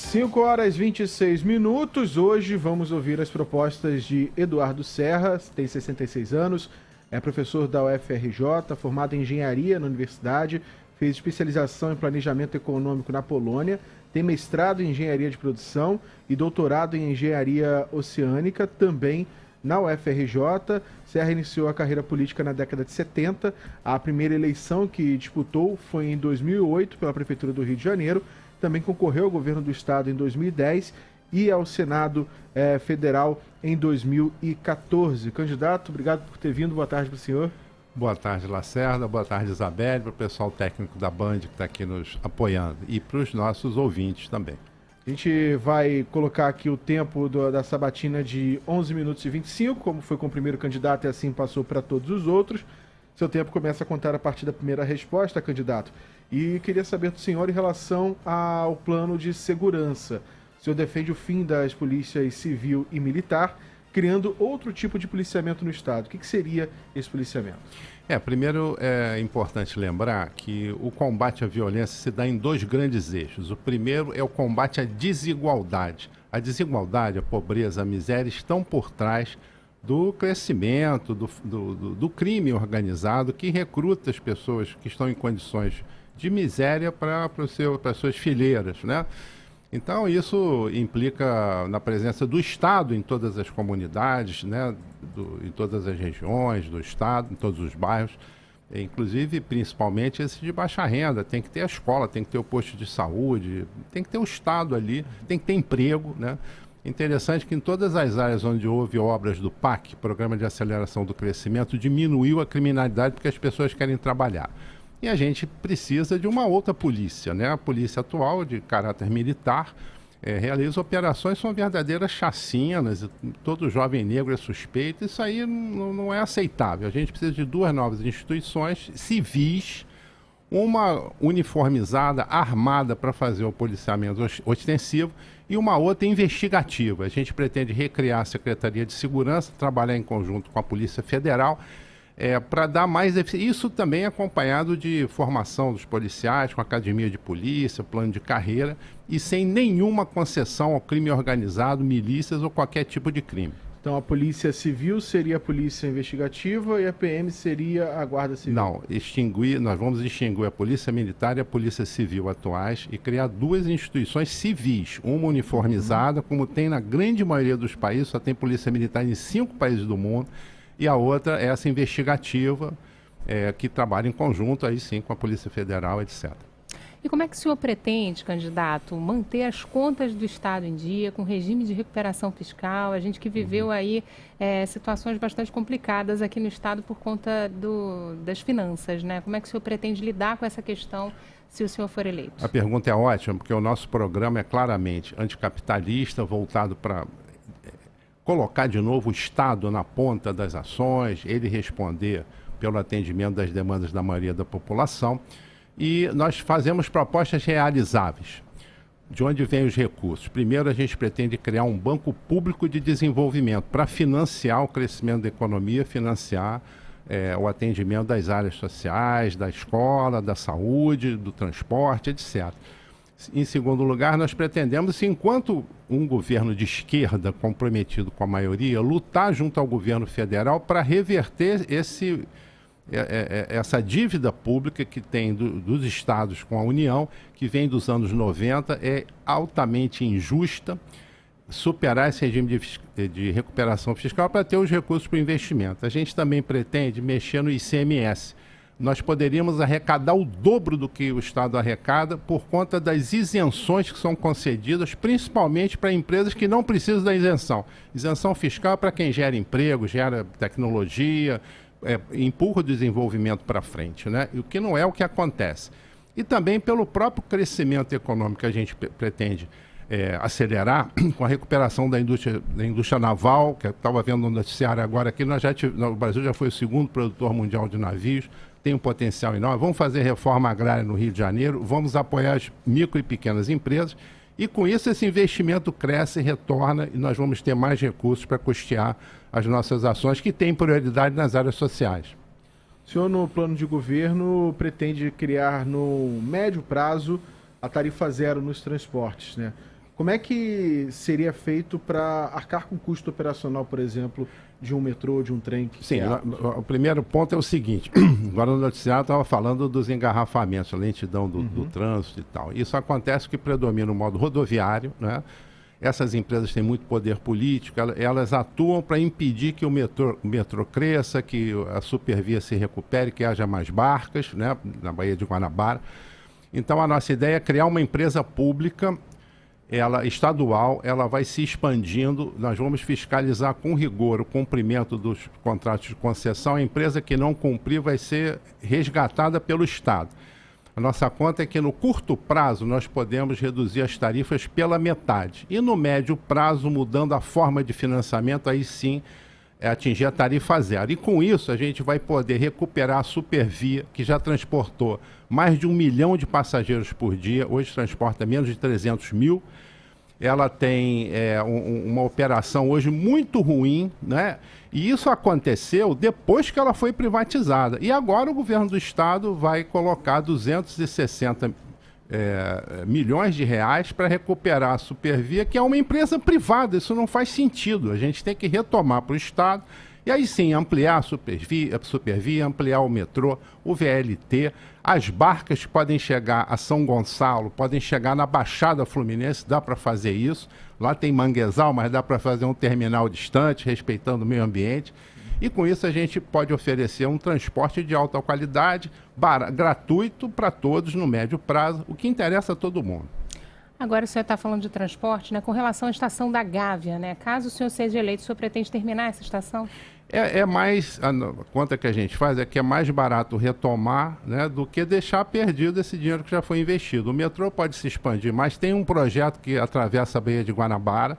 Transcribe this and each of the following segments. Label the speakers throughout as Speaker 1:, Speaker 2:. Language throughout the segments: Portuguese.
Speaker 1: 5 horas e 26 minutos. Hoje vamos ouvir as propostas de Eduardo Serra, tem 66 anos, é professor da UFRJ, formado em engenharia na universidade, fez especialização em planejamento econômico na Polônia, tem mestrado em engenharia de produção e doutorado em engenharia oceânica, também na UFRJ. Serra iniciou a carreira política na década de 70. A primeira eleição que disputou foi em 2008 pela Prefeitura do Rio de Janeiro. Também concorreu ao governo do estado em 2010 e ao Senado Federal em 2014. Candidato, obrigado por ter vindo. Boa tarde para o senhor.
Speaker 2: Boa tarde, Lacerda. Boa tarde, Isabelle, para o pessoal técnico da Band que está aqui nos apoiando e para os nossos ouvintes também.
Speaker 1: A gente vai colocar aqui o tempo da sabatina de 11 minutos e 25, como foi com o primeiro candidato e assim passou para todos os outros. Seu tempo começa a contar a partir da primeira resposta, candidato. E queria saber do senhor em relação ao plano de segurança. O senhor defende o fim das polícias civil e militar, criando outro tipo de policiamento no estado. O que seria esse policiamento?
Speaker 2: Primeiro é importante lembrar que o combate à violência se dá em dois grandes eixos. O primeiro é o combate à desigualdade. A desigualdade, a pobreza, a miséria estão por trás do crescimento, do crime organizado que recruta as pessoas que estão em condições de miséria para as suas fileiras, né? Então isso implica na presença do Estado em todas as comunidades, né? Em todas as regiões do Estado, em todos os bairros, inclusive principalmente esses de baixa renda. Tem que ter a escola, tem que ter o posto de saúde, tem que ter o Estado ali, tem que ter emprego, né? Interessante que em todas as áreas onde houve obras do PAC, Programa de Aceleração do Crescimento, diminuiu a criminalidade porque as pessoas querem trabalhar. E a gente precisa de uma outra polícia, né? A polícia atual, de caráter militar, realiza operações, são verdadeiras chacinas, todo jovem negro é suspeito, isso aí não é aceitável. A gente precisa de duas novas instituições civis, uma uniformizada, armada para fazer o policiamento ostensivo e uma outra investigativa. A gente pretende recriar a Secretaria de Segurança, trabalhar em conjunto com a Polícia Federal, para dar mais eficiência. Isso também é acompanhado de formação dos policiais, com academia de polícia, plano de carreira, e sem nenhuma concessão ao crime organizado, milícias ou qualquer tipo de crime.
Speaker 1: Então a polícia civil seria a polícia investigativa e a PM seria a guarda civil?
Speaker 2: Não, nós vamos extinguir a polícia militar e a polícia civil atuais e criar duas instituições civis, uma uniformizada, como tem na grande maioria dos países, só tem polícia militar em 5 países do mundo, e a outra é essa investigativa, que trabalha em conjunto, aí sim, com a Polícia Federal, etc.
Speaker 3: E como é que o senhor pretende, candidato, manter as contas do Estado em dia, com regime de recuperação fiscal? A gente que viveu aí situações bastante complicadas aqui no Estado por conta das finanças, né? Como é que o senhor pretende lidar com essa questão se o senhor for eleito?
Speaker 2: A pergunta é ótima, porque o nosso programa é claramente anticapitalista, voltado para colocar de novo o Estado na ponta das ações, ele responder pelo atendimento das demandas da maioria da população. E nós fazemos propostas realizáveis. De onde vêm os recursos? Primeiro, a gente pretende criar um banco público de desenvolvimento para financiar o crescimento da economia, financiar o atendimento das áreas sociais, da escola, da saúde, do transporte, etc. Em segundo lugar, nós pretendemos, enquanto um governo de esquerda comprometido com a maioria, lutar junto ao governo federal para reverter essa dívida pública que tem dos estados com a União, que vem dos anos 90, é altamente injusta, superar esse regime de recuperação fiscal para ter os recursos para o investimento. A gente também pretende mexer no ICMS. Nós poderíamos arrecadar o dobro do que o Estado arrecada por conta das isenções que são concedidas, principalmente para empresas que não precisam da isenção. Isenção fiscal é para quem gera emprego, gera tecnologia, empurra o desenvolvimento para frente, né? E o que não é o que acontece. E também pelo próprio crescimento econômico que a gente pretende acelerar com a recuperação da indústria naval, que eu estava vendo no noticiário agora aqui, o Brasil já foi o segundo produtor mundial de navios, tem um potencial enorme. Vamos fazer reforma agrária no Rio de Janeiro, vamos apoiar as micro e pequenas empresas, e com isso esse investimento cresce, retorna, e nós vamos ter mais recursos para custear as nossas ações, que têm prioridade nas áreas sociais.
Speaker 1: O senhor, no plano de governo, pretende criar no médio prazo a tarifa zero nos transportes, né? Como é que seria feito para arcar com o custo operacional, por exemplo, de um metrô, de um trem?
Speaker 2: Sim, o primeiro ponto é o seguinte, agora no noticiário estava falando dos engarrafamentos, a lentidão do trânsito e tal. Isso acontece que predomina o modo rodoviário, né? Essas empresas têm muito poder político, elas atuam para impedir que o metrô cresça, que a supervia se recupere, que haja mais barcas, né, na Baía de Guanabara. Então a nossa ideia é criar uma empresa pública, estadual, ela vai se expandindo, nós vamos fiscalizar com rigor o cumprimento dos contratos de concessão. A empresa que não cumprir vai ser resgatada pelo Estado. A nossa conta é que no curto prazo nós podemos reduzir as tarifas pela metade. E no médio prazo, mudando a forma de financiamento, aí sim atingir a tarifa zero. E com isso a gente vai poder recuperar a Supervia, que já transportou mais de 1 milhão de passageiros por dia, hoje transporta menos de 300 mil. Ela tem uma operação hoje muito ruim, né? E isso aconteceu depois que ela foi privatizada. E agora o governo do estado vai colocar 260 milhões de reais para recuperar a Supervia, que é uma empresa privada. Isso não faz sentido. A gente tem que retomar para o estado e aí sim ampliar a Supervia, ampliar o metrô, o VLT, as barcas que podem chegar a São Gonçalo, podem chegar na Baixada Fluminense, dá para fazer isso. Lá tem manguezal, mas dá para fazer um terminal distante, respeitando o meio ambiente. E com isso a gente pode oferecer um transporte de alta qualidade, gratuito para todos no médio prazo, o que interessa a todo mundo.
Speaker 3: Agora o senhor está falando de transporte, né? Com relação à estação da Gávea, né? Caso o senhor seja eleito, o senhor pretende terminar essa estação?
Speaker 2: A conta que a gente faz é que é mais barato retomar, né, do que deixar perdido esse dinheiro que já foi investido. O metrô pode se expandir, mas tem um projeto que atravessa a Baía de Guanabara.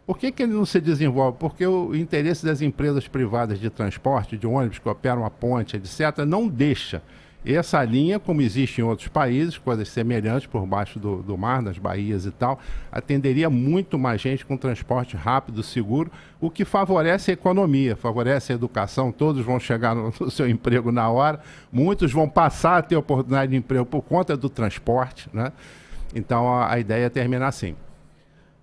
Speaker 2: Por que ele não se desenvolve? Porque o interesse das empresas privadas de transporte, de ônibus que operam a ponte, etc., não deixa. Essa linha, como existe em outros países, coisas semelhantes por baixo do mar, nas baías e tal, atenderia muito mais gente com transporte rápido, seguro, o que favorece a economia, favorece a educação. Todos vão chegar no seu emprego na hora, muitos vão passar a ter oportunidade de emprego por conta do transporte, né? Então a ideia é terminar assim.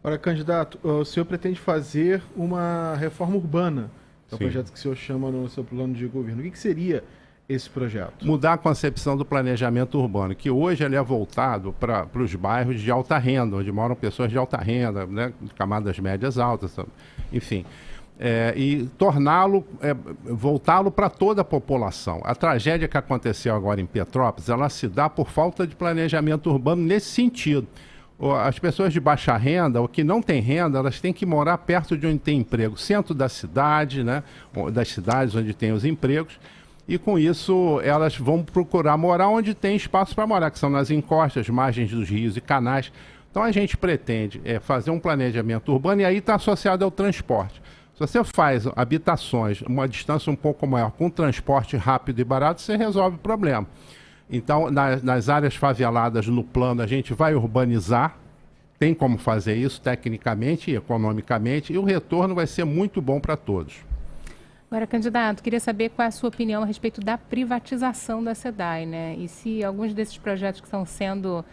Speaker 1: Ora, candidato, o senhor pretende fazer uma reforma urbana, é o projeto que o senhor chama no seu plano de governo. O que seria esse projeto?
Speaker 2: Mudar a concepção do planejamento urbano, que hoje ele é voltado para os bairros de alta renda, onde moram pessoas de alta renda, né, camadas médias altas, enfim. E torná-lo, voltá-lo para toda a população. A tragédia que aconteceu agora em Petrópolis, ela se dá por falta de planejamento urbano nesse sentido. As pessoas de baixa renda, ou que não têm renda, elas têm que morar perto de onde tem emprego, centro da cidade, né, das cidades onde tem os empregos. E com isso elas vão procurar morar onde tem espaço para morar, que são nas encostas, margens dos rios e canais. Então a gente pretende fazer um planejamento urbano e aí está associado ao transporte. Se você faz habitações, uma distância um pouco maior, com transporte rápido e barato, você resolve o problema. Então nas áreas faveladas no plano a gente vai urbanizar, tem como fazer isso tecnicamente e economicamente, e o retorno vai ser muito bom para todos.
Speaker 3: Agora, candidato, queria saber qual é a sua opinião a respeito da privatização da SEDAI, né? E se alguns desses projetos que estão sendo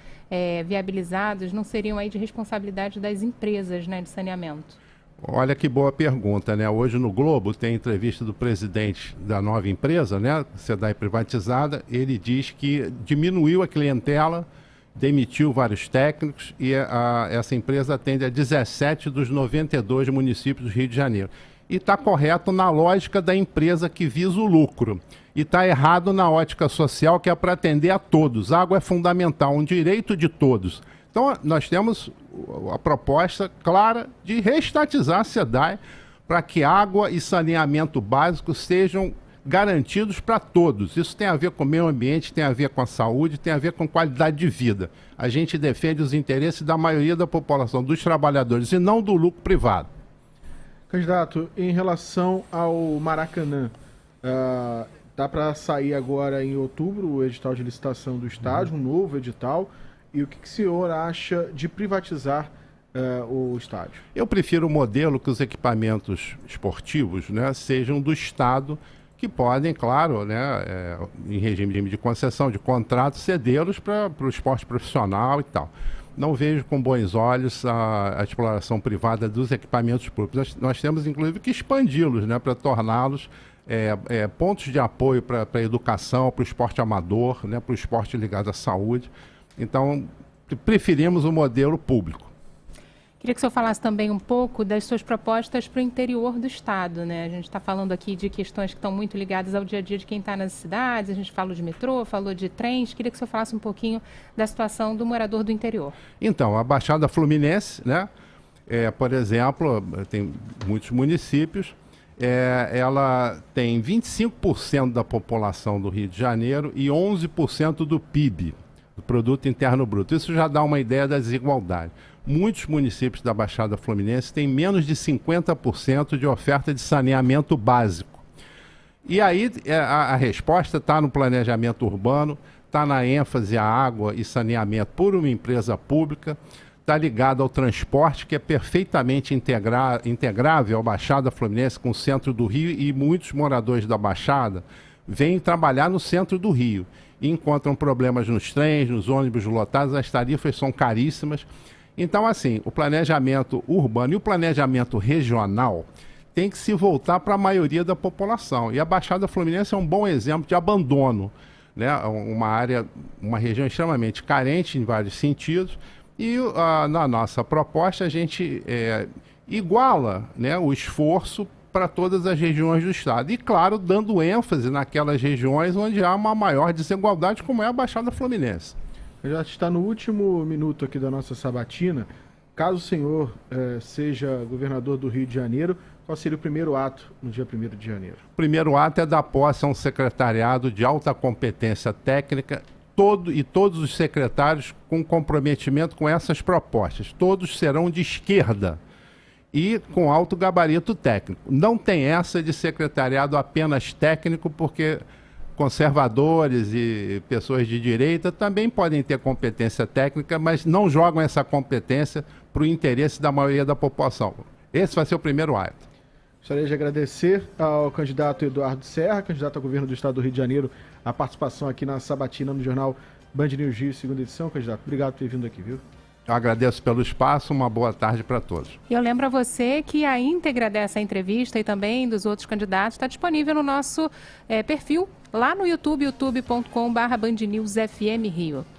Speaker 3: viabilizados não seriam aí de responsabilidade das empresas, né, de saneamento?
Speaker 2: Olha que boa pergunta, né? Hoje no Globo tem entrevista do presidente da nova empresa, né, SEDAI privatizada. Ele diz que diminuiu a clientela, demitiu vários técnicos e essa empresa atende a 17 dos 92 municípios do Rio de Janeiro. E está correto na lógica da empresa que visa o lucro. E está errado na ótica social, que é para atender a todos. A água é fundamental, um direito de todos. Então, nós temos a proposta clara de reestatizar a SEDAI para que água e saneamento básico sejam garantidos para todos. Isso tem a ver com o meio ambiente, tem a ver com a saúde, tem a ver com qualidade de vida. A gente defende os interesses da maioria da população, dos trabalhadores, e não do lucro privado.
Speaker 1: Candidato, em relação ao Maracanã, dá para sair agora em outubro o edital de licitação do estádio, um novo edital. E o que o senhor acha de privatizar o estádio? Eu prefiro o modelo que os equipamentos esportivos, né, sejam do Estado, que podem, claro, né, em regime de concessão, de contrato, cedê-los para o esporte profissional e tal.
Speaker 2: não vejo com bons olhos a exploração privada dos equipamentos públicos. Nós temos, inclusive, que expandi-los, né, para torná-los pontos de apoio para a educação, para o esporte amador, né, para o esporte ligado à saúde. Então, preferimos o modelo público.
Speaker 3: Queria que o senhor falasse também um pouco das suas propostas para o interior do estado, né? A gente está falando aqui de questões que estão muito ligadas ao dia a dia de quem está nas cidades, a gente falou de metrô, falou de trens. Queria que o senhor falasse um pouquinho da situação do morador do interior.
Speaker 2: Então, a Baixada Fluminense, né? Por exemplo, tem muitos municípios, ela tem 25% da população do Rio de Janeiro e 11% do PIB, do Produto Interno Bruto. Isso já dá uma ideia da desigualdade. Muitos municípios da Baixada Fluminense têm menos de 50% de oferta de saneamento básico. E aí a resposta está no planejamento urbano, está na ênfase à água e saneamento por uma empresa pública, está ligado ao transporte, que é perfeitamente integrável à Baixada Fluminense com o centro do Rio, e muitos moradores da Baixada vêm trabalhar no centro do Rio e encontram problemas nos trens, nos ônibus lotados, as tarifas são caríssimas. Então, assim, o planejamento urbano e o planejamento regional tem que se voltar para a maioria da população. E a Baixada Fluminense é um bom exemplo de abandono, né? Uma região extremamente carente em vários sentidos. E na nossa proposta a gente iguala, né, o esforço para todas as regiões do estado. E, claro, dando ênfase naquelas regiões onde há uma maior desigualdade, como é a Baixada Fluminense.
Speaker 1: Já está no último minuto aqui da nossa sabatina. Caso o senhor seja governador do Rio de Janeiro, qual seria o primeiro ato no dia 1º de janeiro?
Speaker 2: O primeiro ato é dar posse a um secretariado de alta competência técnica, todos os secretários com comprometimento com essas propostas. Todos serão de esquerda e com alto gabarito técnico. Não tem essa de secretariado apenas técnico, porque conservadores e pessoas de direita também podem ter competência técnica, mas não jogam essa competência para o interesse da maioria da população. Esse vai ser o primeiro ato.
Speaker 1: Gostaria de agradecer ao candidato Eduardo Serra, candidato ao governo do estado do Rio de Janeiro, a participação aqui na sabatina no jornal Band News Rio, segunda edição. Candidato, obrigado por ter vindo aqui, viu?
Speaker 2: Eu agradeço pelo espaço, uma boa tarde para todos.
Speaker 3: E eu lembro a você que a íntegra dessa entrevista e também dos outros candidatos está disponível no nosso perfil lá no YouTube, youtube.com/bandnewsfmrio.